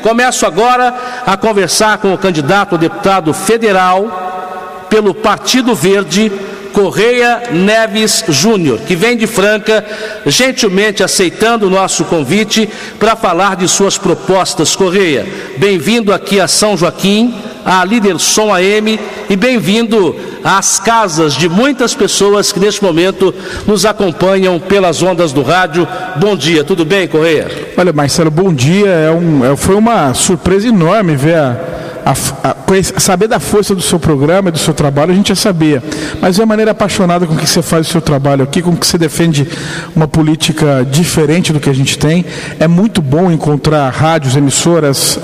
Começo agora a conversar com o candidato a deputado federal pelo Partido Verde, Correia Neves Júnior, que vem de Franca, gentilmente aceitando o nosso convite para falar de suas propostas. Correia, bem-vindo aqui a São Joaquim, à Lidersom AM, e bem-vindo às casas de muitas pessoas que neste momento nos acompanham pelas ondas do rádio. Bom dia, tudo bem, Correia? Olha, Marcelo, bom dia. Foi uma surpresa enorme ver saber da força do seu programa e do seu trabalho. A gente já sabia, mas é a maneira apaixonada com que você faz o seu trabalho aqui, com que você defende uma política diferente do que a gente tem. É muito bom encontrar rádios, emissoras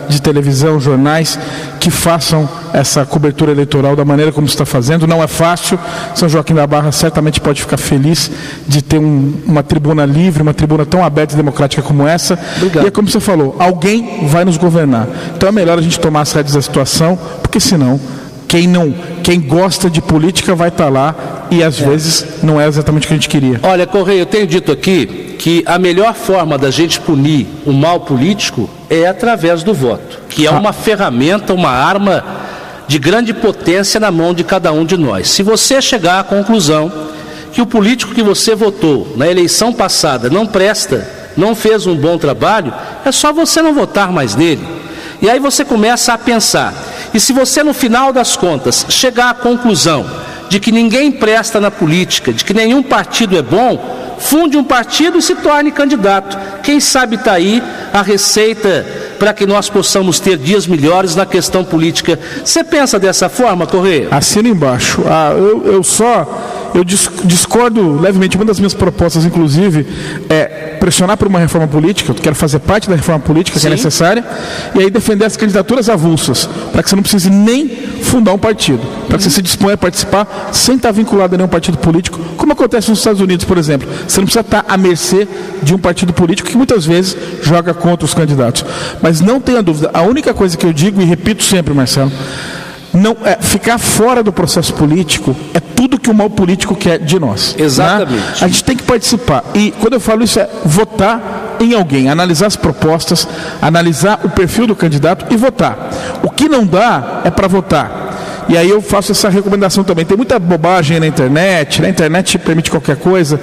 de televisão, jornais que façam essa cobertura eleitoral da maneira como está fazendo. Não é fácil. São Joaquim da Barra certamente pode ficar feliz de ter uma tribuna livre, uma tribuna tão aberta e democrática como essa. Obrigado. E é como você falou, alguém vai nos governar. Então é melhor a gente tomar as rédeas da situação, porque senão quem gosta de política vai estar lá e às vezes não é exatamente o que a gente queria. Olha, Correia, eu tenho dito aqui que a melhor forma da gente punir o mal político é através do voto, que é uma ferramenta, uma arma de grande potência na mão de cada um de nós. Se você chegar à conclusão que o político que você votou na eleição passada não presta, não fez um bom trabalho, é só você não votar mais nele. E aí você começa a pensar, e se você no final das contas chegar à conclusão de que ninguém presta na política, de que nenhum partido é bom, funde um partido e se torne candidato. Quem sabe está aí a receita para que nós possamos ter dias melhores na questão política. Você pensa dessa forma, Correia? Assina embaixo. Eu discordo levemente. Uma das minhas propostas, inclusive, é pressionar por uma reforma política. Eu quero fazer parte da reforma política que é necessária, e aí defender as candidaturas avulsas, para que você não precise nem fundar um partido, para que você se disponha a participar sem estar vinculado a nenhum partido político, como acontece nos Estados Unidos, por exemplo. Você não precisa estar à mercê de um partido político que muitas vezes joga contra os candidatos. Mas não tenha dúvida, a única coisa que eu digo, e repito sempre, Marcelo, ficar fora do processo político é tudo que o mal político quer de nós. Exatamente. Né? A gente tem que participar. E quando eu falo isso, é votar em alguém, analisar as propostas, analisar o perfil do candidato e votar. O que não dá é para votar. E aí eu faço essa recomendação também. Tem muita bobagem na internet permite qualquer coisa.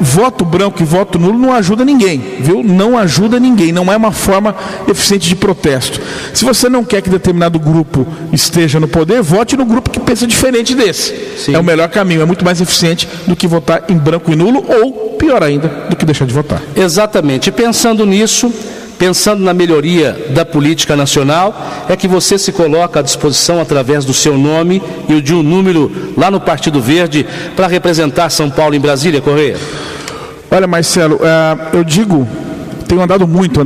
Voto branco e voto nulo não ajuda ninguém, viu? Não ajuda ninguém, não é uma forma eficiente de protesto. Se você não quer que determinado grupo esteja no poder, vote no grupo que pensa diferente desse. Sim. É o melhor caminho, é muito mais eficiente do que votar em branco e nulo, ou, pior ainda, do que deixar de votar. Exatamente. E pensando nisso, pensando na melhoria da política nacional, é que você se coloca à disposição através do seu nome e de um número lá no Partido Verde para representar São Paulo em Brasília, Correia? Olha, Marcelo, tenho andado muito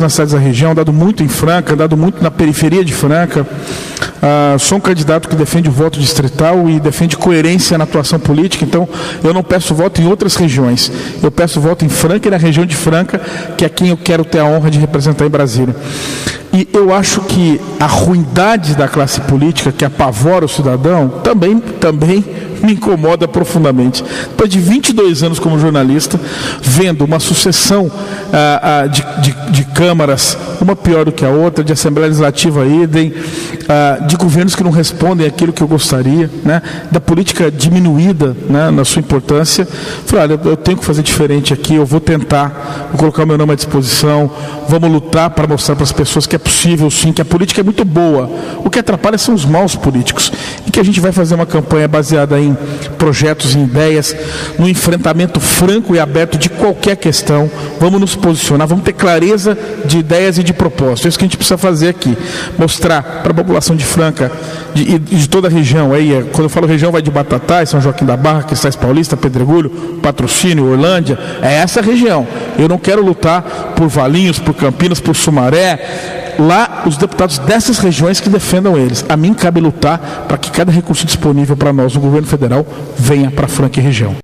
nas cidades da região, andado muito em Franca, andado muito na periferia de Franca. Sou um candidato que defende o voto distrital e defende coerência na atuação política, então eu não peço voto em outras regiões, eu peço voto em Franca e na região de Franca, que é quem eu quero ter a honra de representar em Brasília. E eu acho que a ruindade da classe política, que apavora o cidadão, também me incomoda profundamente. Depois de 22 anos como jornalista, vendo uma sucessão de câmaras, uma pior do que a outra, de Assembleia Legislativa idem, de governos que não respondem aquilo que eu gostaria, né, da política diminuída, né, na sua importância, falei, olha, eu tenho que fazer diferente aqui, eu vou tentar, vou colocar o meu nome à disposição, vamos lutar para mostrar para as pessoas que é possível sim, que a política é muito boa. O que atrapalha são os maus políticos. E que a gente vai fazer uma campanha baseada em projetos, em ideias, no enfrentamento franco e aberto de qualquer questão. Vamos nos posicionar, vamos ter clareza de ideias e de propósitos. É isso que a gente precisa fazer aqui. Mostrar para a população de Franca e de toda a região. Aí, quando eu falo região, vai de Batatais, São Joaquim da Barra, Cristais Paulista, Pedregulho, Patrocínio, Orlândia. É essa região. Eu não quero lutar por Valinhos, por Campinas, por Sumaré. Lá, os deputados dessas regiões que defendam eles. A mim cabe lutar para que cada recurso disponível para nós no governo federal venha para Franca e região.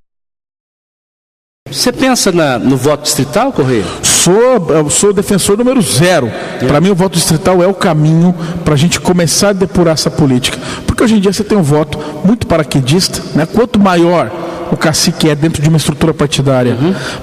Você pensa no voto distrital, Correia? Sou defensor número 0. Para mim, o voto distrital é o caminho para a gente começar a depurar essa política. Porque hoje em dia você tem um voto muito paraquedista, né? Quanto maior o cacique é dentro de uma estrutura partidária,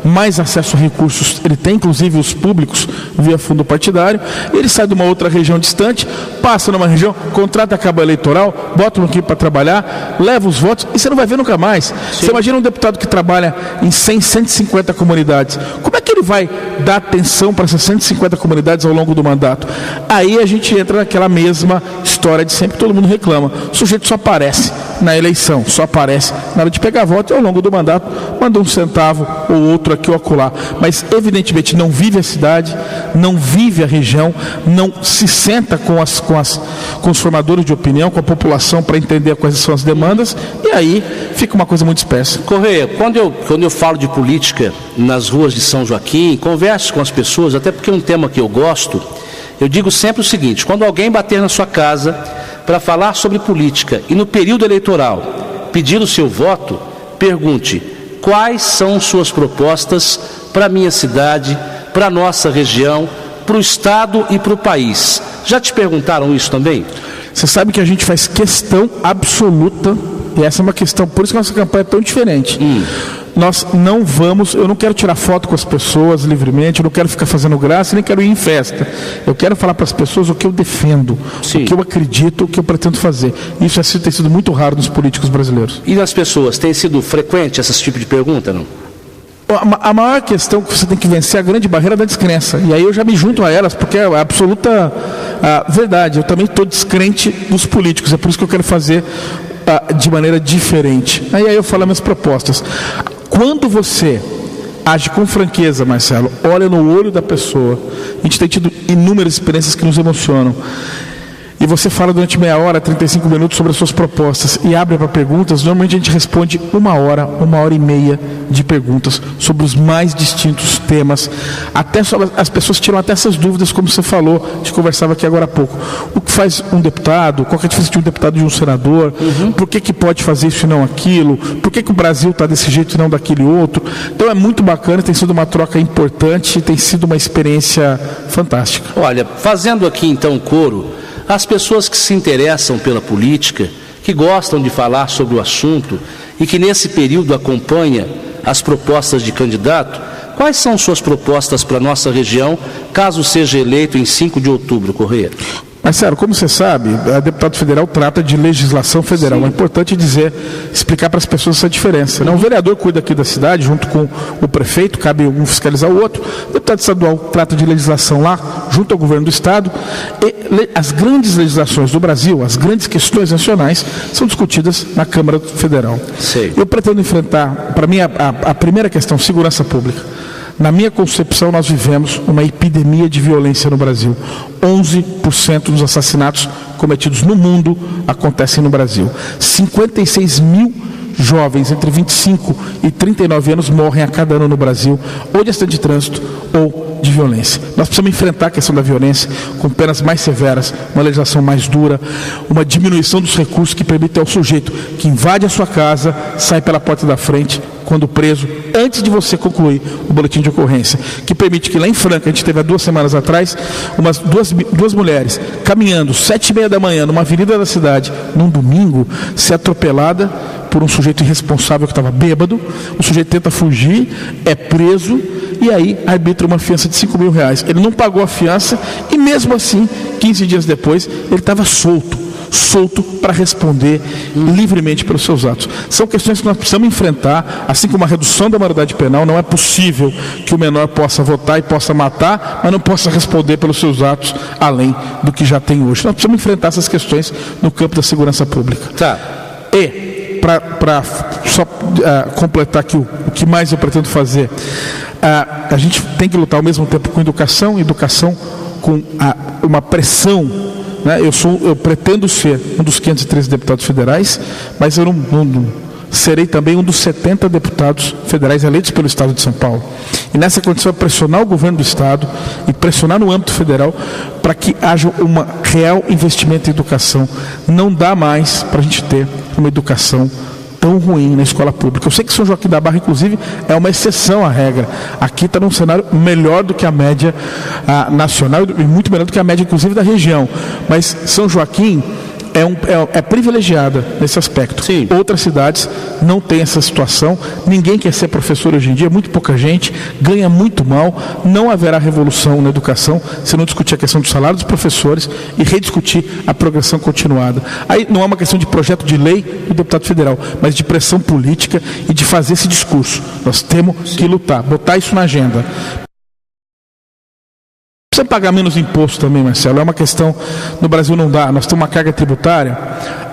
mais acesso a recursos ele tem, inclusive os públicos via fundo partidário. Ele sai de uma outra região distante, passa numa região, contrata a cabo eleitoral, bota uma equipe para trabalhar, leva os votos e você não vai ver nunca mais. Sim. Você imagina um deputado que trabalha em 100, 150 comunidades. Como é que ele vai dar atenção para essas 150 comunidades ao longo do mandato? Aí a gente entra naquela mesma história de sempre que todo mundo reclama. O sujeito só aparece na eleição, só aparece na hora de pegar voto e ao longo do mandato manda um centavo ou outro aqui ou acolá. Mas evidentemente não vive a cidade, não vive a região, não se senta com os formadores de opinião, com a população para entender quais são as demandas, e aí fica uma coisa muito espessa. Correia, quando eu falo de política nas ruas de São Joaquim, converso com as pessoas, até porque é um tema que eu gosto, eu digo sempre o seguinte: quando alguém bater na sua casa para falar sobre política e no período eleitoral pedir o seu voto, pergunte quais são suas propostas para a minha cidade, para a nossa região, para o estado e para o país. Já te perguntaram isso também? Você sabe que a gente faz questão absoluta, e essa é uma questão, por isso que a nossa campanha é tão diferente. Nós não vamos, eu não quero tirar foto com as pessoas livremente, eu não quero ficar fazendo graça, nem quero ir em festa. Eu quero falar para as pessoas o que eu defendo, Sim. o que eu acredito, o que eu pretendo fazer. Isso tem sido muito raro nos políticos brasileiros. E nas pessoas, tem sido frequente esse tipo de pergunta, não? A maior questão que você tem que vencer é a grande barreira da descrença. E aí eu já me junto a elas, porque é a absoluta verdade. Eu também estou descrente dos políticos, é por isso que eu quero fazer de maneira diferente. Aí eu falo as minhas propostas. Quando você age com franqueza, Marcelo, olha no olho da pessoa, a gente tem tido inúmeras experiências que nos emocionam, e você fala durante meia hora, 35 minutos sobre as suas propostas e abre para perguntas, normalmente a gente responde uma hora e meia de perguntas sobre os mais distintos temas. Até sobre, as pessoas tiram até essas dúvidas, como você falou, a gente conversava aqui agora há pouco. O que faz um deputado? Qual que é a diferença de um deputado e de um senador? Por que pode fazer isso e não aquilo? Por que o Brasil está desse jeito e não daquele outro? Então é muito bacana, tem sido uma troca importante, tem sido uma experiência fantástica. Olha, fazendo aqui então coro, as pessoas que se interessam pela política, que gostam de falar sobre o assunto e que nesse período acompanha as propostas de candidato, quais são suas propostas para a nossa região, caso seja eleito em 5 de outubro, Correia? Marcelo, como você sabe, a deputado federal trata de legislação federal. Sim. É importante explicar para as pessoas essa diferença. O vereador cuida aqui da cidade, junto com o prefeito, cabe um fiscalizar o outro. O deputado estadual trata de legislação lá, junto ao governo do estado. E as grandes legislações do Brasil, as grandes questões nacionais, são discutidas na Câmara Federal. Sim. Eu pretendo enfrentar, para mim, a primeira questão, segurança pública. Na minha concepção, nós vivemos uma epidemia de violência no Brasil. 11% dos assassinatos cometidos no mundo acontecem no Brasil. 56 mil jovens entre 25 e 39 anos morrem a cada ano no Brasil, ou de acidente de trânsito ou de violência. Nós precisamos enfrentar a questão da violência com penas mais severas, uma legislação mais dura, uma diminuição dos recursos que permite ao sujeito que invade a sua casa, sai pela porta da frente, quando preso, antes de você concluir o boletim de ocorrência, que permite que lá em Franca, a gente teve há 2 semanas atrás, duas mulheres caminhando 7h30 da manhã numa avenida da cidade, num domingo, ser atropelada por um sujeito irresponsável que estava bêbado. O sujeito tenta fugir, é preso e aí arbitra uma fiança de R$5 mil. Ele não pagou a fiança e mesmo assim, 15 dias depois, ele estava solto para responder livremente pelos seus atos. São questões que nós precisamos enfrentar, assim como a redução da maioridade penal. Não é possível que o menor possa votar e possa matar, mas não possa responder pelos seus atos além do que já tem hoje. Nós precisamos enfrentar essas questões no campo da segurança pública. Tá. E, para só completar aqui o que mais eu pretendo fazer, a gente tem que lutar ao mesmo tempo com educação com uma pressão. Eu pretendo ser um dos 513 deputados federais, mas eu não serei também um dos 70 deputados federais eleitos pelo Estado de São Paulo. E nessa condição é pressionar o governo do Estado e pressionar no âmbito federal para que haja um real investimento em educação. Não dá mais para a gente ter uma educação tão ruim na escola pública. Eu sei que São Joaquim da Barra, inclusive, é uma exceção à regra. Aqui está num cenário melhor do que a média nacional e muito melhor do que a média, inclusive, da região. Mas São Joaquim, é privilegiada nesse aspecto. Sim. Outras cidades não têm essa situação. Ninguém quer ser professor hoje em dia, muito pouca gente, ganha muito mal. Não haverá revolução na educação se não discutir a questão do salário dos professores e rediscutir a progressão continuada. Aí não é uma questão de projeto de lei do deputado federal, mas de pressão política e de fazer esse discurso. Nós temos que lutar, botar isso na agenda. Precisa pagar menos imposto também, Marcelo. É uma questão, no Brasil não dá. Nós temos uma carga tributária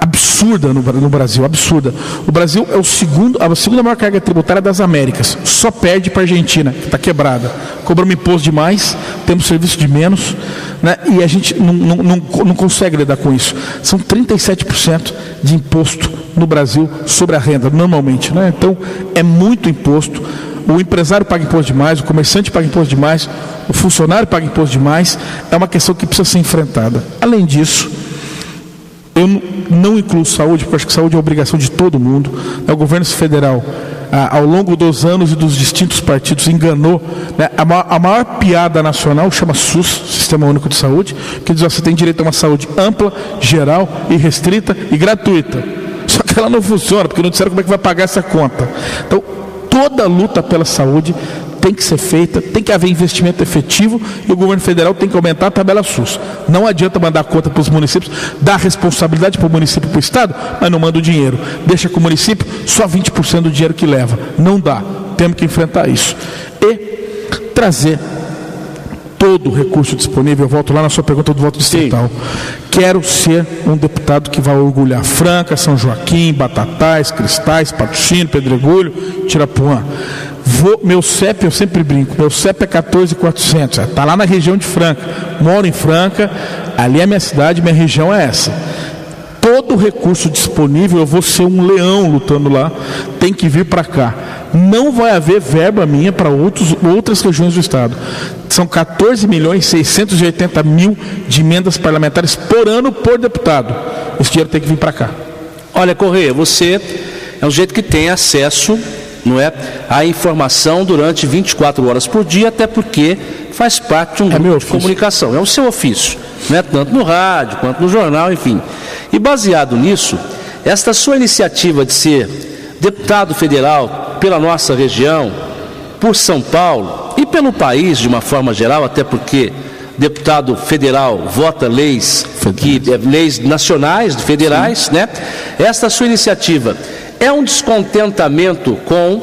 absurda no Brasil, absurda. O Brasil é a segunda maior carga tributária das Américas. Só perde para a Argentina, que está quebrada. Cobramos imposto demais, temos serviço de menos, né? E a gente não consegue lidar com isso. São 37% de imposto no Brasil sobre a renda, normalmente, né? Então, é muito imposto. O empresário paga imposto demais, o comerciante paga imposto demais, o funcionário paga imposto demais. É uma questão que precisa ser enfrentada. Além disso, eu não incluo saúde, porque eu acho que saúde é obrigação de todo mundo. O governo federal, ao longo dos anos e dos distintos partidos, enganou, né? A maior piada nacional chama SUS, Sistema Único de Saúde, que diz que você tem direito a uma saúde ampla, geral, irrestrita e gratuita. Só que ela não funciona, porque não disseram como é que vai pagar essa conta. Então, toda a luta pela saúde tem que ser feita, tem que haver investimento efetivo e o governo federal tem que aumentar a tabela SUS. Não adianta mandar a conta para os municípios, dar responsabilidade para o município e para o Estado, mas não manda o dinheiro. Deixa com o município só 20% do dinheiro que leva. Não dá. Temos que enfrentar isso. E trazer todo o recurso disponível. Eu volto lá na sua pergunta do voto distrital. Quero ser um deputado que vai orgulhar Franca, São Joaquim, Batatais, Cristais, Patrocínio, Pedregulho, Tirapuã. Meu CEP, eu sempre brinco, meu CEP é 14.400, está lá na região de Franca, moro em Franca, ali é minha cidade, minha região é essa. Todo o recurso disponível, eu vou ser um leão lutando lá, tem que vir para cá. Não vai haver verba minha para outras regiões do estado. São 14.680.000 de emendas parlamentares por ano por deputado. Esse dinheiro tem que vir para cá. Olha, Corrêa, você é um jeito que tem acesso, não é, à informação durante 24 horas por dia, até porque faz parte de um grupo de comunicação. É o seu ofício, né? Tanto no rádio quanto no jornal, enfim. E baseado nisso, esta sua iniciativa de ser deputado federal pela nossa região, por São Paulo e pelo país de uma forma geral, até porque deputado federal vota leis nacionais, federais, né? Esta sua iniciativa é um descontentamento com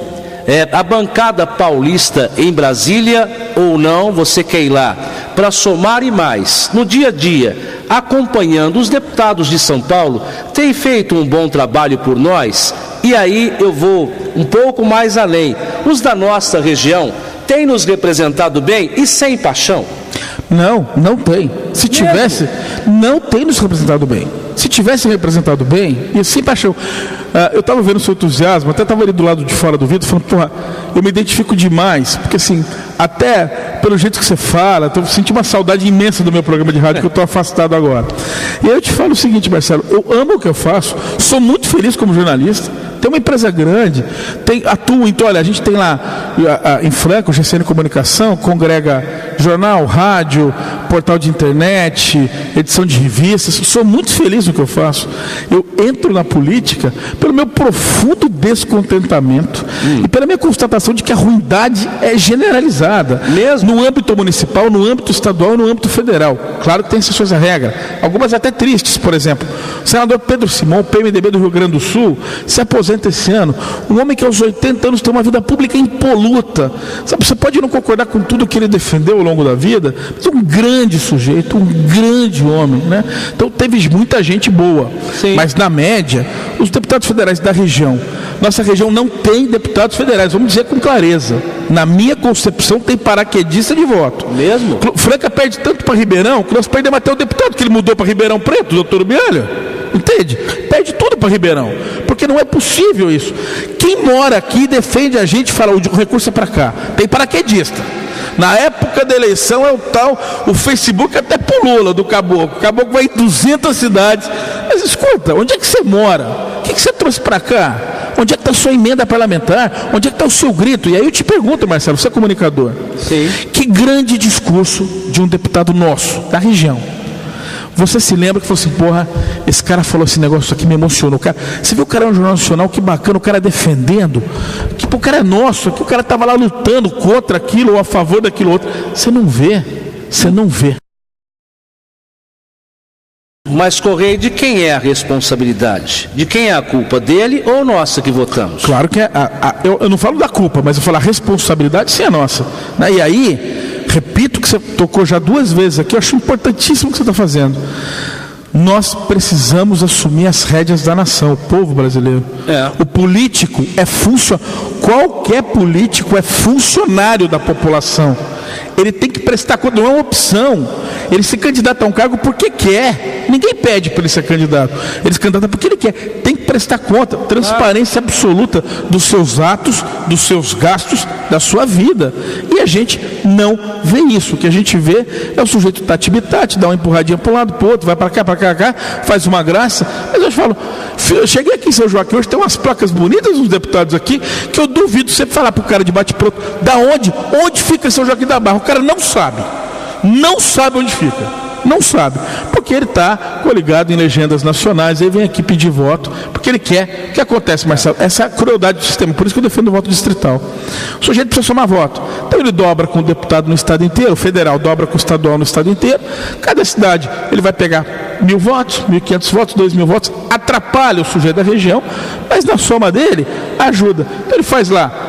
a bancada paulista em Brasília ou não? Você quer ir lá para somar e mais, no dia a dia, acompanhando os deputados de São Paulo, tem feito um bom trabalho por nós? E aí eu vou um pouco mais além. Os da nossa região têm nos representado bem e sem paixão? Não tem. Se tivesse, não tem nos representado bem. Se tivesse representado bem, e sem paixão. Eu estava vendo o seu entusiasmo, até estava ali do lado de fora do vidro, falando, porra, eu me identifico demais, porque assim, até pelo jeito que você fala, eu senti uma saudade imensa do meu programa de rádio, que eu estou afastado agora. E aí eu te falo o seguinte, Marcelo, eu amo o que eu faço, sou muito feliz como jornalista, tem uma empresa grande, atuo, então, olha, a gente tem lá em Franca, o GCN Comunicação, congrega jornal, rádio, portal de internet, edição de revistas, sou muito feliz no que eu faço. Eu entro na política pelo meu profundo descontentamento e pela minha constatação de que a ruindade é generalizada, mesmo no âmbito municipal, no âmbito estadual e no âmbito federal. Claro que tem exceções à regra, algumas até tristes. Por exemplo, o senador Pedro Simão, PMDB do Rio Grande do Sul, se aposenta esse ano, um homem que aos 80 anos tem uma vida pública impoluta. Sabe, você pode não concordar com tudo que ele defendeu ao longo da vida, mas é um grande sujeito, um grande homem, né? Então teve muita gente boa. Sim. Mas na média, os deputados federais da região, nossa região não tem deputados federais, vamos dizer com clareza. Na minha concepção, tem paraquedista de voto. Mesmo? Franca perde tanto para Ribeirão que nós perdemos até o deputado que ele mudou para Ribeirão Preto, o doutor Bialha. Entende? Perde tudo para Ribeirão, porque não é possível isso. Quem mora aqui defende a gente, fala o recurso é para cá. Tem paraquedista. Na época da eleição é o tal, o Facebook até pulula do Caboclo. O Caboclo vai em 200 cidades. Mas escuta, onde é que você mora? O que você trouxe para cá? Onde é que está a sua emenda parlamentar? Onde é que está o seu grito? E aí eu te pergunto, Marcelo, você é comunicador. Sim. Que grande discurso de um deputado nosso, da região. Você se lembra que falou assim, porra, esse cara falou esse negócio aqui, me emocionou. Cara, você viu o cara no Jornal Nacional, que bacana, o cara defendendo, que o cara é nosso, que o cara estava lá lutando contra aquilo ou a favor daquilo outro. Você não vê. Mas, Correia, de quem é a responsabilidade? De quem é a culpa? Dele ou nossa que votamos? Claro que é. Eu não falo da culpa, mas eu falo a responsabilidade sim é nossa. E aí, repito que você tocou já 2 vezes aqui, eu acho importantíssimo o que você está fazendo. Nós precisamos assumir as rédeas da nação, o povo brasileiro. O político é qualquer político é funcionário da população. Ele tem que prestar conta, não é uma opção. Ele se candidata a um cargo porque quer. Ninguém pede para ele ser candidato. Ele se candidata porque ele quer. Tem que prestar conta, transparência absoluta dos seus atos, dos seus gastos, da sua vida. E a gente não vê isso. O que a gente vê é o sujeito tati-bitati, dá uma empurradinha para um lado, para o outro, vai para cá, faz uma graça. Mas eu falo, eu cheguei aqui em São Joaquim, hoje tem umas placas bonitas dos deputados aqui, que eu duvido você falar para o cara de bate-pronto, da onde? Onde fica São Joaquim da Barra? O cara não sabe onde fica. Não sabe, porque ele está coligado em legendas nacionais, aí vem aqui pedir voto, porque ele quer. O que acontece, Marcelo? Essa é a crueldade do sistema, por isso que eu defendo o voto distrital. O sujeito precisa somar voto, então ele dobra com o deputado no estado inteiro, o federal dobra com o estadual no estado inteiro, cada cidade ele vai pegar 1.000 votos, 1.500 votos, 2.000 votos, atrapalha o sujeito da região, mas na soma dele, ajuda. Então ele faz lá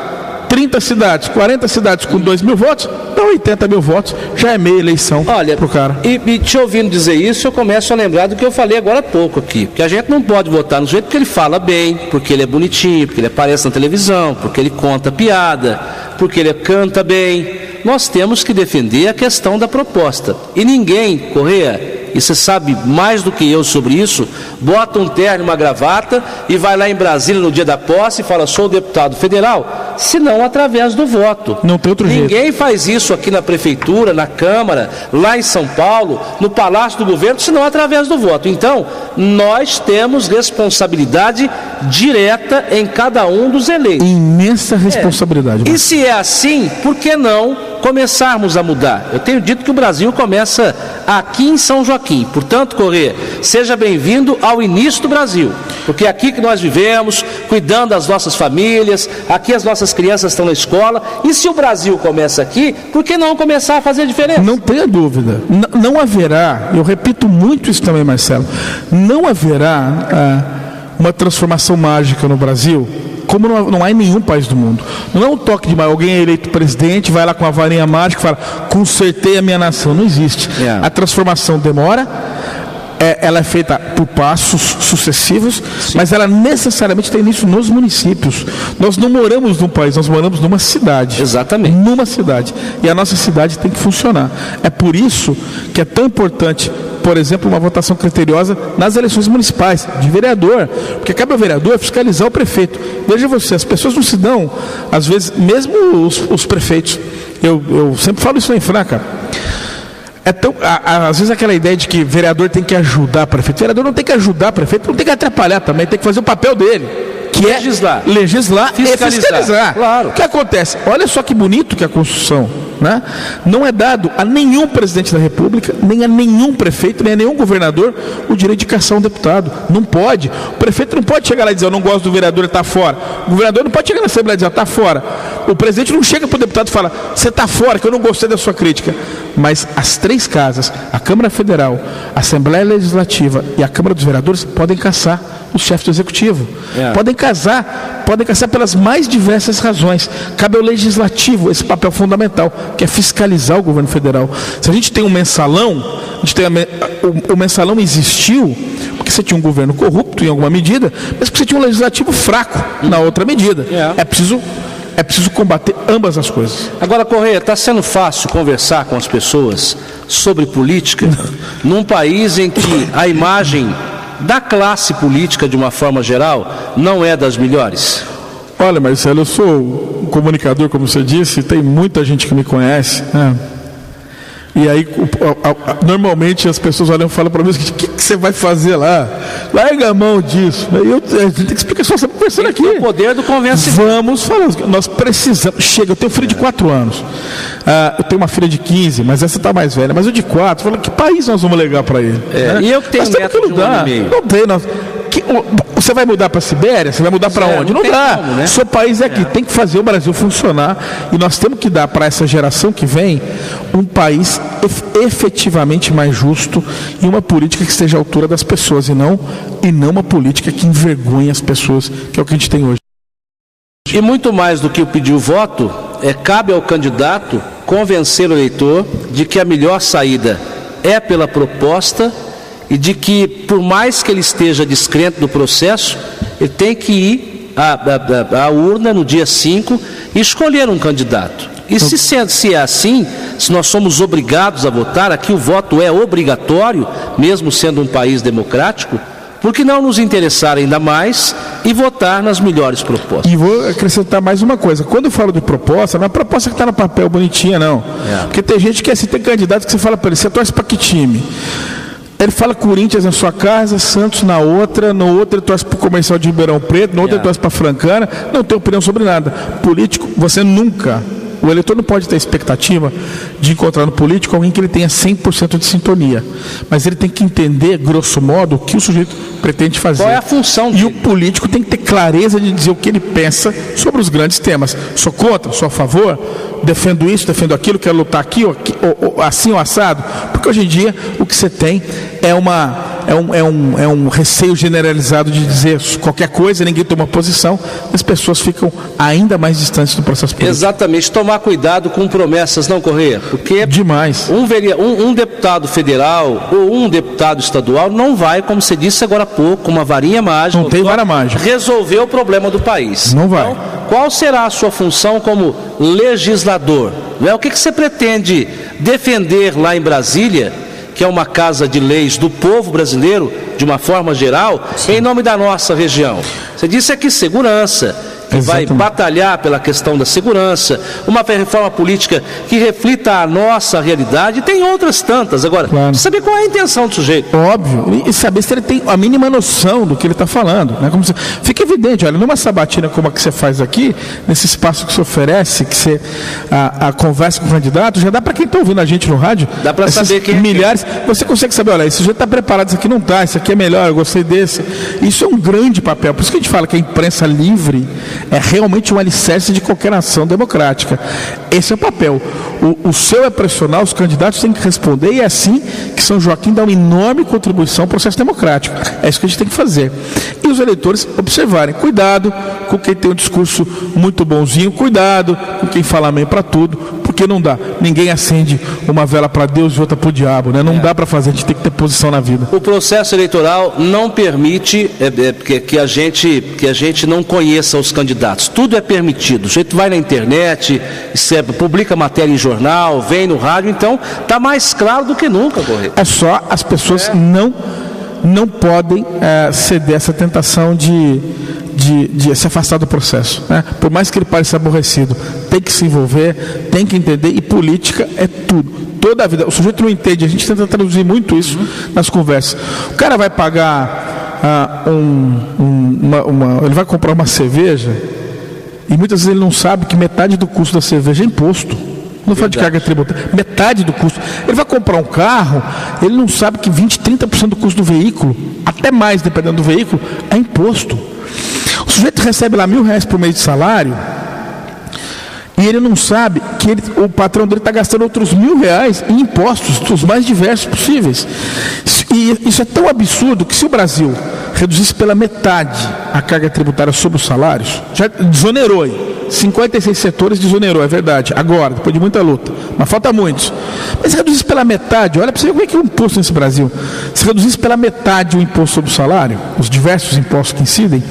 30 cidades, 40 cidades com 2.000 votos, dá 80.000 votos, já é meia eleição pro cara. E te ouvindo dizer isso, eu começo a lembrar do que eu falei agora há pouco aqui, porque a gente não pode votar no sujeito porque ele fala bem, porque ele é bonitinho, porque ele aparece na televisão, porque ele conta piada, porque ele canta bem. Nós temos que defender a questão da proposta. E ninguém, Correia, e você sabe mais do que eu sobre isso, bota um terno e uma gravata e vai lá em Brasília no dia da posse e fala, sou deputado federal, senão através do voto. Não tem outro jeito. Ninguém faz isso aqui na prefeitura, na Câmara, lá em São Paulo, no Palácio do Governo, senão através do voto. Então, nós temos responsabilidade direta em cada um dos eleitos. Imensa responsabilidade. E se é assim, por que não começarmos a mudar? Eu tenho dito que o Brasil começa aqui em São Joaquim. Portanto, Correia, seja bem-vindo ao início do Brasil, porque é aqui que nós vivemos, cuidando das nossas famílias, aqui as nossas crianças estão na escola, e se o Brasil começa aqui, por que não começar a fazer a diferença? Não tenha dúvida, não haverá, eu repito muito isso também, Marcelo, não haverá uma transformação mágica no Brasil, como não há em nenhum país do mundo. Não é um toque de alguém é eleito presidente, vai lá com a varinha mágica e fala, consertei a minha nação. Não existe. A transformação demora, ela é feita por passos sucessivos, mas ela necessariamente tem início nos municípios. Nós não moramos num país, nós moramos numa cidade. Exatamente. Numa cidade. E a nossa cidade tem que funcionar. É por isso que é tão importante, por exemplo, uma votação criteriosa nas eleições municipais, de vereador, porque cabe ao vereador fiscalizar o prefeito. Veja você, as pessoas não se dão, às vezes, mesmo os prefeitos, eu sempre falo isso em Franca, às vezes aquela ideia de que vereador tem que ajudar prefeito, vereador não tem que ajudar prefeito, não tem que atrapalhar também, tem que fazer o papel dele, que legislar e fiscalizar. Claro. O que acontece? Olha só que bonito que é a Constituição, né? Não é dado a nenhum presidente da República, nem a nenhum prefeito, nem a nenhum governador o direito de caçar um deputado. Não pode. O prefeito não pode chegar lá e dizer, eu não gosto do vereador, ele está fora. O governador não pode chegar na Assembleia e dizer, está fora. O presidente não chega para o deputado e fala, você está fora, que eu não gostei da sua crítica. Mas as 3 casas, a Câmara Federal, a Assembleia Legislativa e a Câmara dos Vereadores, podem caçar o chefe do Executivo. Podem caçar pelas mais diversas razões. Cabe ao Legislativo esse papel fundamental, que é fiscalizar o governo federal. Se a gente tem um mensalão, o mensalão existiu porque você tinha um governo corrupto em alguma medida, mas porque você tinha um legislativo fraco na outra medida. É preciso combater ambas as coisas. Agora, Correia, está sendo fácil conversar com as pessoas sobre política num país em que a imagem da classe política, de uma forma geral, não é das melhores? Olha, Marcelo, eu sou um comunicador, como você disse, tem muita gente que me conhece, né? E aí, normalmente as pessoas olham e falam para mim: o que você vai fazer lá? Larga a mão disso. Aí a gente tem que explicar, só estamos conversando aqui. O poder do convencimento. Vamos falar, nós precisamos. Chega, eu tenho filho de 4 anos. Eu tenho uma filha de 15, mas essa está mais velha. Mas eu de 4, falo, que país nós vamos legar para ele? Né? E eu que tenho neto de 1 ano e meio. Não tem, você vai mudar para a Sibéria? Você vai mudar para onde? Não dá. Como, né? Seu país é aqui. Tem que fazer o Brasil funcionar. E nós temos que dar para essa geração que vem um país efetivamente mais justo e uma política que esteja à altura das pessoas e não uma política que envergonhe as pessoas, que é o que a gente tem hoje. E muito mais do que o pedir o voto, cabe ao candidato convencer o eleitor de que a melhor saída é pela proposta e de que, por mais que ele esteja descrente do processo, ele tem que ir à urna no dia 5 e escolher um candidato. E se é assim, se nós somos obrigados a votar, aqui o voto é obrigatório, mesmo sendo um país democrático, por que não nos interessar ainda mais e votar nas melhores propostas? E vou acrescentar mais uma coisa. Quando eu falo de proposta, não é proposta que está no papel bonitinha, não. Porque tem gente que tem candidato que você fala para ele: você torce para que time? Ele fala Corinthians na sua casa, Santos na outra, no outro ele torce para o Comercial de Ribeirão Preto, no outro ele torce para Francana, não tem opinião sobre nada. Político, você nunca... O eleitor não pode ter expectativa de encontrar no político alguém que ele tenha 100% de sintonia. Mas ele tem que entender, grosso modo, o que o sujeito pretende fazer. Qual é a função dele? E o político tem que ter clareza de dizer o que ele pensa sobre os grandes temas. Sou contra, sou a favor, defendo isso, defendo aquilo, quero lutar aqui, ou assim ou assado. Porque hoje em dia o que você tem é um receio generalizado de dizer qualquer coisa, ninguém toma posição, as pessoas ficam ainda mais distantes do processo político. Exatamente, tomar cuidado com promessas, não, Corrêa? Porque demais. Um deputado federal ou um deputado estadual não vai, como você disse agora há pouco, com uma varinha mágica, não tem vara mágica, resolver o problema do país. Não vai. Então, qual será a sua função como legislador? O que você pretende defender lá em Brasília, que é uma casa de leis do povo brasileiro, de uma forma geral, em nome da nossa região? Você disse aqui segurança, que vai batalhar pela questão da segurança, uma reforma política que reflita a nossa realidade, e tem outras tantas. Agora, saber qual é a intenção do sujeito. Óbvio, e saber se ele tem a mínima noção do que ele está falando. Né? Fica evidente, olha, numa sabatina como a que você faz aqui, nesse espaço que você oferece, que você a conversa com o candidato, já dá para quem está ouvindo a gente no rádio, dá para saber quem milhares, você consegue saber, olha, esse sujeito está preparado, isso aqui não está, isso aqui é melhor, eu gostei desse. Isso é um grande papel, por isso que a gente fala que a imprensa livre é realmente um alicerce de qualquer ação democrática. Esse é o papel. O seu é pressionar, os candidatos têm que responder, e é assim que São Joaquim dá uma enorme contribuição ao processo democrático. É isso que a gente tem que fazer. E os eleitores observarem, cuidado com quem tem um discurso muito bonzinho, cuidado com quem fala amém para tudo, porque não dá. Ninguém acende uma vela para Deus e outra para o diabo, né? Não dá para fazer, a gente tem que ter posição na vida. O processo eleitoral não permite que a gente não conheça os candidatos. Tudo é permitido. O sujeito vai na internet, publica matéria em jornal, vem no rádio, então está mais claro do que nunca, Corrêa. É só as pessoas não podem ceder essa tentação de se afastar do processo, né? Por mais que ele pareça aborrecido, tem que se envolver, tem que entender, e política é tudo. Toda a vida, o sujeito não entende, a gente tenta traduzir muito isso nas conversas. O cara vai pagar ele vai comprar uma cerveja, e muitas vezes ele não sabe que metade do custo da cerveja é imposto. Não fala de carga tributária, metade do custo. Ele vai comprar um carro, ele não sabe que 20%, 30% do custo do veículo, até mais dependendo do veículo, é imposto. O sujeito recebe lá R$1.000 por mês de salário, e ele não sabe que o patrão dele está gastando outros R$1.000 em impostos, os mais diversos possíveis. E isso é tão absurdo que, se o Brasil reduzisse pela metade a carga tributária sobre os salários, já desonerou aí. 56 setores desonerou, é verdade, agora, depois de muita luta, mas falta muitos. Mas se reduzisse pela metade, olha para você ver como é que é o imposto nesse Brasil. Se reduzisse pela metade o imposto sobre o salário, os diversos impostos que incidem,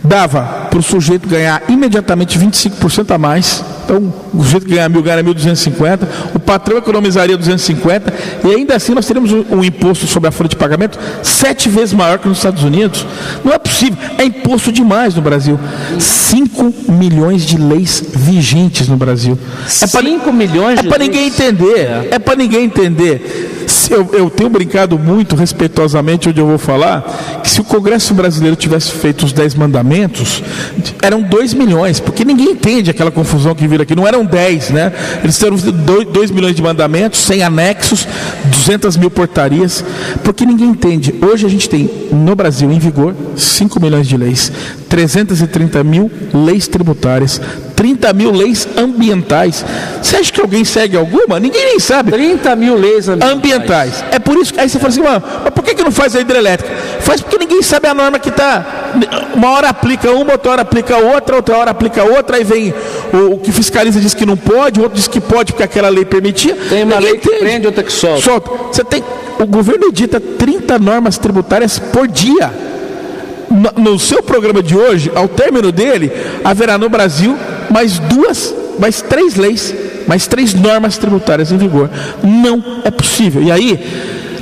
dava para o sujeito ganhar imediatamente 25% a mais Então, o jeito que ganha 1.000, ganha 1.250, o patrão economizaria 250, e ainda assim nós teríamos um imposto sobre a folha de pagamento 7 vezes maior que nos Estados Unidos. Não é possível, é imposto demais no Brasil. 5 milhões de leis vigentes no Brasil. 5 milhões de leis? É para ninguém entender, é para ninguém entender. Eu tenho brincado muito respeitosamente onde eu vou falar que se o Congresso brasileiro tivesse feito os 10 mandamentos, eram 2 milhões, porque ninguém entende aquela confusão que vira aqui. Não eram 10, né? Eles fizeram 2 milhões de mandamentos, sem anexos, 200 mil portarias, porque ninguém entende. Hoje a gente tem no Brasil em vigor 5 milhões de leis, 330 mil leis tributárias, 30 mil leis ambientais. Você acha que alguém segue alguma? Ninguém nem sabe. 30 mil leis ambientais. É por isso que aí você fala assim, mas por que não faz a hidrelétrica? Faz porque ninguém sabe a norma que está. Uma hora aplica uma, outra hora aplica outra hora aplica outra, aí vem o que fiscaliza diz que não pode, o outro diz que pode porque aquela lei permitia. Tem uma lei que prende, outra que solta. O governo edita 30 normas tributárias por dia. No seu programa de hoje, ao término dele, haverá no Brasil mais 3 leis, mais 3 normas tributárias em vigor. Não é possível. E aí,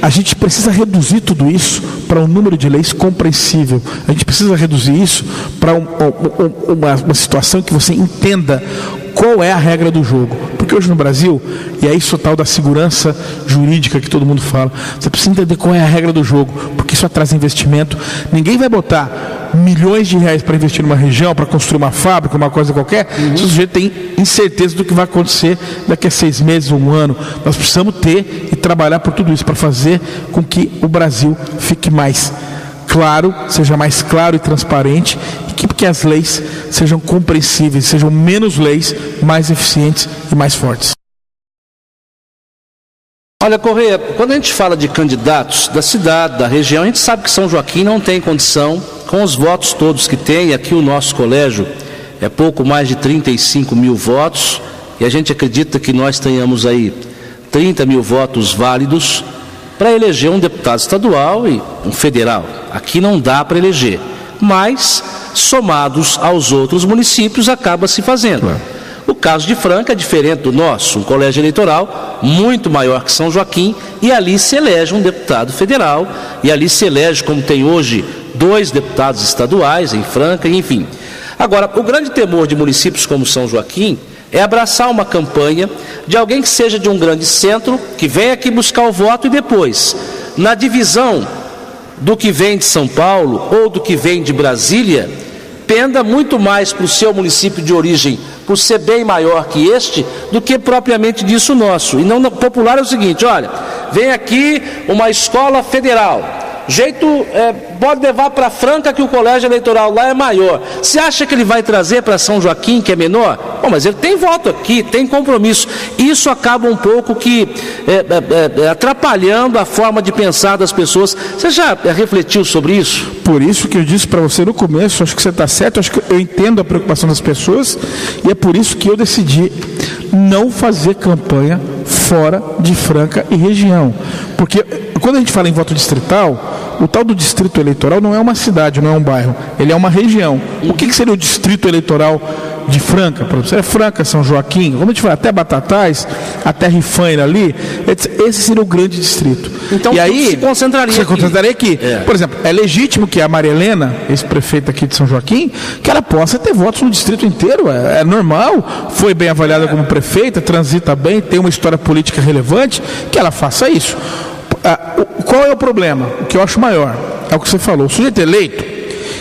a gente precisa reduzir tudo isso para um número de leis compreensível. A gente precisa reduzir isso para uma situação que você entenda qual é a regra do jogo. Porque hoje no Brasil, e é isso tal da segurança jurídica que todo mundo fala, você precisa entender qual é a regra do jogo, porque isso atrai investimento. Ninguém vai botar milhões de reais para investir numa região, para construir uma fábrica, uma coisa qualquer, se o sujeito tem incerteza do que vai acontecer daqui a 6 meses ou 1 ano. Nós precisamos ter e trabalhar por tudo isso, para fazer com que o Brasil fique mais claro, seja mais claro e transparente, e que as leis sejam compreensíveis, sejam menos leis, mais eficientes e mais fortes. Olha, Correia, quando a gente fala de candidatos da cidade, da região, a gente sabe que São Joaquim não tem condição, com os votos todos que tem, e aqui o nosso colégio é pouco mais de 35 mil votos, e a gente acredita que nós tenhamos aí 30 mil votos válidos para eleger um deputado estadual e um federal. Aqui não dá para eleger, mas somados aos outros municípios acaba se fazendo. O caso de Franca é diferente do nosso, um colégio eleitoral muito maior que São Joaquim, e ali se elege um deputado federal, e ali se elege, como tem hoje, 2 deputados estaduais em Franca, enfim. Agora, o grande temor de municípios como São Joaquim é abraçar uma campanha de alguém que seja de um grande centro, que venha aqui buscar o voto e depois, na divisão do que vem de São Paulo ou do que vem de Brasília, penda muito mais para o seu município de origem, por ser bem maior que este, do que propriamente disso nosso. E não popular é o seguinte, olha, vem aqui uma escola federal, pode levar para Franca que o colégio eleitoral lá é maior. Você acha que ele vai trazer para São Joaquim que é menor? Bom, mas ele tem voto aqui, tem compromisso. Isso acaba um pouco que atrapalhando a forma de pensar das pessoas. Você já refletiu sobre isso? Por isso que eu disse para você no começo, acho que você está certo, acho que eu entendo a preocupação das pessoas, e é por isso que eu decidi não fazer campanha fora de Franca e região. Porque quando a gente fala em voto distrital, o tal do distrito eleitoral não é uma cidade, não é um bairro, ele é uma região. O que seria o distrito eleitoral de Franca? É Franca, São Joaquim, como a gente fala, até Batatais, até Rifaina ali, esse seria o grande distrito. Então, e aí se concentraria aqui. Por exemplo, é legítimo que a Maria Helena, ex-prefeita aqui de São Joaquim, que ela possa ter votos no distrito inteiro, é normal, foi bem avaliada como prefeita, transita bem, tem uma história política relevante, que ela faça isso. Qual é o problema? O que eu acho maior é o que você falou. O sujeito eleito,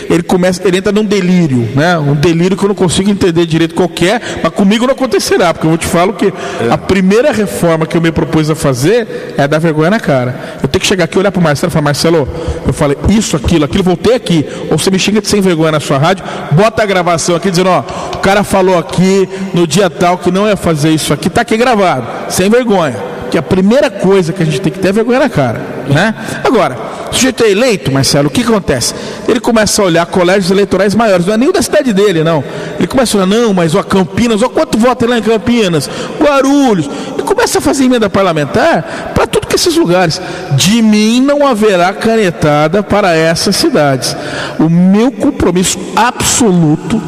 ele entra num delírio, né? Um delírio que eu não consigo entender direito qualquer, mas comigo não acontecerá, porque eu te falo que a primeira reforma que eu me propus a fazer é dar vergonha na cara. Eu tenho que chegar aqui, olhar para o Marcelo e falar, Marcelo, eu falei isso, aquilo, voltei aqui, ou você me xinga de sem vergonha na sua rádio, bota a gravação aqui dizendo, o cara falou aqui no dia tal que não ia fazer isso aqui, tá aqui gravado, sem vergonha. Que a primeira coisa que a gente tem que ter é vergonha na cara, né? Agora, o sujeito é eleito, Marcelo, o que acontece? Ele começa a olhar colégios eleitorais maiores, não é nem o da cidade dele, não. Ele começa a olhar, não, mas Campinas, quanto vota lá em Campinas, Guarulhos, e começa a fazer emenda parlamentar para tudo que esses lugares. De mim não haverá canetada para essas cidades. O meu compromisso absoluto,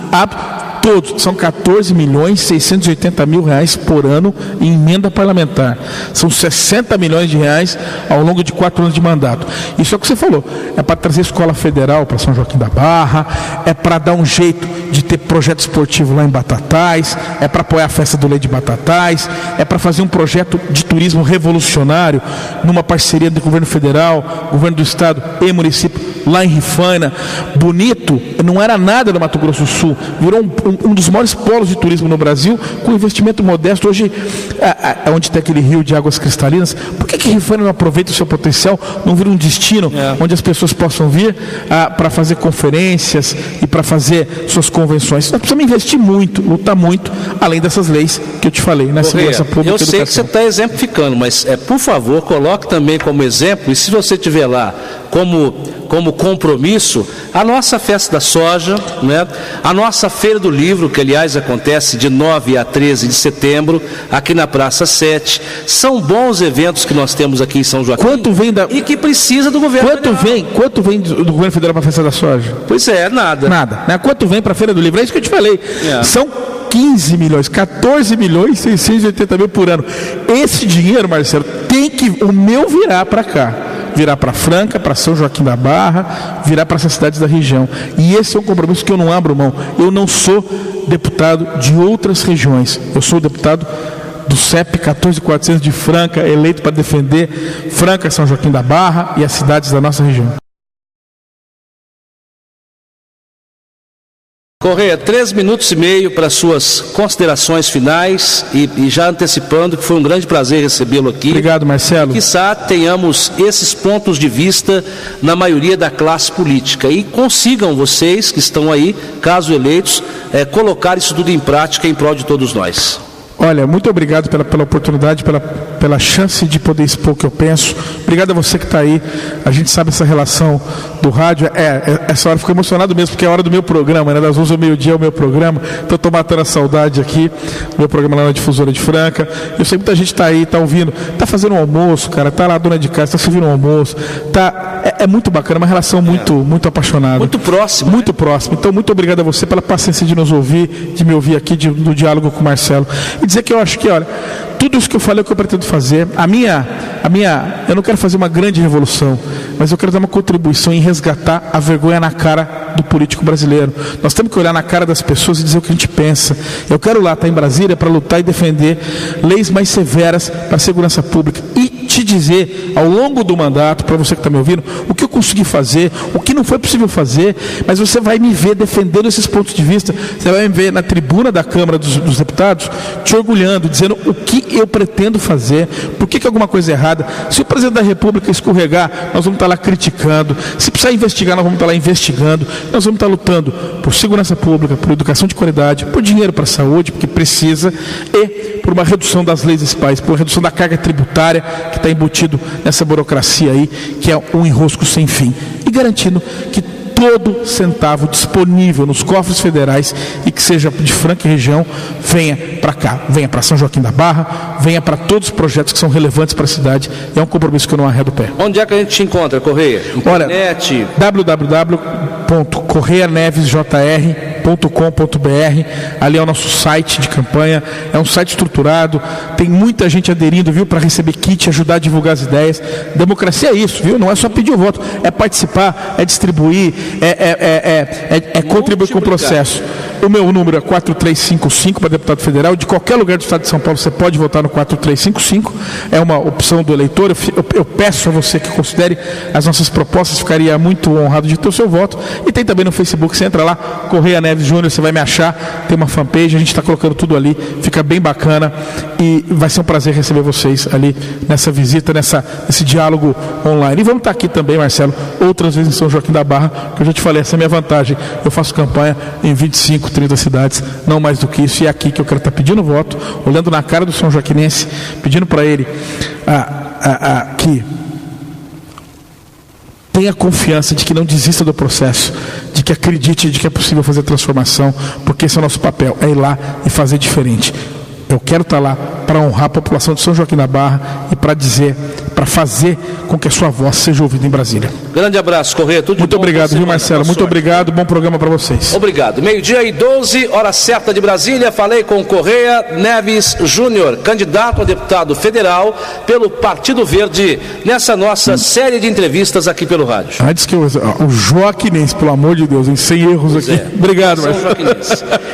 todos. São 14.680.000 reais por ano em emenda parlamentar. São 60 milhões de reais ao longo de 4 anos de mandato. Isso é o que você falou. É para trazer escola federal para São Joaquim da Barra, é para dar um jeito de ter projeto esportivo lá em Batatais, é para apoiar a festa do leite de Batatais, é para fazer um projeto de turismo revolucionário numa parceria do governo federal, governo do estado e município lá em Rifaina. Bonito, não era nada no Mato Grosso do Sul, virou um dos maiores polos de turismo no Brasil, com investimento modesto. Hoje, onde tem aquele rio de águas cristalinas, por que Rifaina não aproveita o seu potencial, não vira um destino onde as pessoas possam vir para fazer conferências e para fazer suas convenções? Nós precisamos investir muito, lutar muito, além dessas leis que eu te falei, na segurança pública e educação. Eu sei que você está exemplificando, mas por favor, coloque também como exemplo, e se você tiver lá como compromisso, a nossa festa da soja, né? A nossa feira do livro, que aliás acontece de 9 a 13 de setembro, aqui na Praça 7. São bons eventos que nós temos aqui em São Joaquim. Quanto vem e que precisa do governo federal. Quanto vem do governo federal para a festa da soja? Pois é, nada. Nada. Né? Quanto vem para a feira do livro? É isso que eu te falei. São 15 milhões, 14 milhões 680 mil por ano. Esse dinheiro, Marcelo, tem que o meu virar para cá. Virar para Franca, para São Joaquim da Barra, virar para essas cidades da região. E esse é um compromisso que eu não abro mão. Eu não sou deputado de outras regiões. Eu sou deputado do CEP 14400 de Franca, eleito para defender Franca, São Joaquim da Barra e as cidades da nossa região. Correia, 3 minutos e meio para suas considerações finais e já antecipando que foi um grande prazer recebê-lo aqui. Obrigado, Marcelo. Quizá tenhamos esses pontos de vista na maioria da classe política e consigam vocês que estão aí, caso eleitos, colocar isso tudo em prática em prol de todos nós. Olha, muito obrigado pela oportunidade, pela chance de poder expor o que eu penso. Obrigado a você que está aí. A gente sabe essa relação do rádio. Essa hora eu fico emocionado mesmo, porque é a hora do meu programa, né? Das 11 ao meio-dia é o meu programa. Então estou matando a saudade aqui. Meu programa lá na Difusora de Franca. Eu sei que muita gente está aí, está ouvindo, está fazendo um almoço, cara. Está lá a dona de casa, está servindo um almoço. É muito bacana, uma relação muito apaixonada. Muito próxima. Muito próxima. Então, muito obrigado a você pela paciência de nos ouvir, de me ouvir aqui, do diálogo com o Marcelo. E dizer que eu acho que, olha, tudo isso que eu falei é o que eu pretendo fazer. Eu não quero fazer uma grande revolução, mas eu quero dar uma contribuição em resgatar a vergonha na cara do político brasileiro. Nós temos que olhar na cara das pessoas e dizer o que a gente pensa. Eu quero lá estar em Brasília para lutar e defender leis mais severas para a segurança pública e te dizer, ao longo do mandato, para você que está me ouvindo, o que eu consegui fazer, o que não foi possível fazer, mas você vai me ver defendendo esses pontos de vista, você vai me ver na tribuna da Câmara dos Deputados, te orgulhando, dizendo o que eu pretendo fazer, por que alguma coisa é errada. Se o presidente da República escorregar, nós vamos estar lá criticando. Se precisar investigar, nós vamos estar lá investigando. Nós vamos estar lutando por segurança pública, por educação de qualidade, por dinheiro para a saúde, porque precisa, e por uma redução das leis desse país, por uma redução da carga tributária que está embutido nessa burocracia aí, que é um enrosco sem fim. E garantindo que todo centavo disponível nos cofres federais e que seja de Franca e região, venha para cá, venha para São Joaquim da Barra, venha para todos os projetos que são relevantes para a cidade. É um compromisso que eu não arredo o pé. Onde é que a gente te encontra, Correia? Internet? www.correianevesjr.com.br. Ali é o nosso site de campanha, é um site estruturado, tem muita gente aderindo, viu, para receber kit, ajudar a divulgar as ideias. Democracia é isso, viu? Não é só pedir o voto, é participar, é distribuir, é contribuir com o processo. O meu número é 4355 para deputado federal. De qualquer lugar do estado de São Paulo você pode votar no 4355. É uma opção do eleitor. Eu peço a você que considere as nossas propostas. Ficaria muito honrado de ter o seu voto. E tem também no Facebook. Você entra lá, Correia Neves Júnior, você vai me achar. Tem uma fanpage, a gente está colocando tudo ali. Fica bem bacana. E vai ser um prazer receber vocês ali nessa visita, nesse diálogo online. E vamos estar aqui também, Marcelo, outras vezes em São Joaquim da Barra, que eu já te falei, essa é a minha vantagem. Eu faço campanha em 25, 30 cidades, não mais do que isso. E é aqui que eu quero estar pedindo voto, olhando na cara do São Joaquinense, pedindo para ele que tenha confiança de que não desista do processo, de que acredite de que é possível fazer transformação, porque esse é o nosso papel, é ir lá e fazer diferente. Eu quero estar lá para honrar a população de São Joaquim da Barra e para dizer para fazer com que a sua voz seja ouvida em Brasília. Grande abraço, Corrêa. Tudo muito de bom, obrigado, viu, Marcelo? Muito obrigado, bom programa para vocês. Obrigado. 12:12, hora certa de Brasília. Falei com Corrêa Neves Júnior, candidato a deputado federal pelo Partido Verde, nessa nossa série de entrevistas aqui pelo rádio. Antes que o Joaquinense, pelo amor de Deus, sem erros aqui. Obrigado, Marcelo.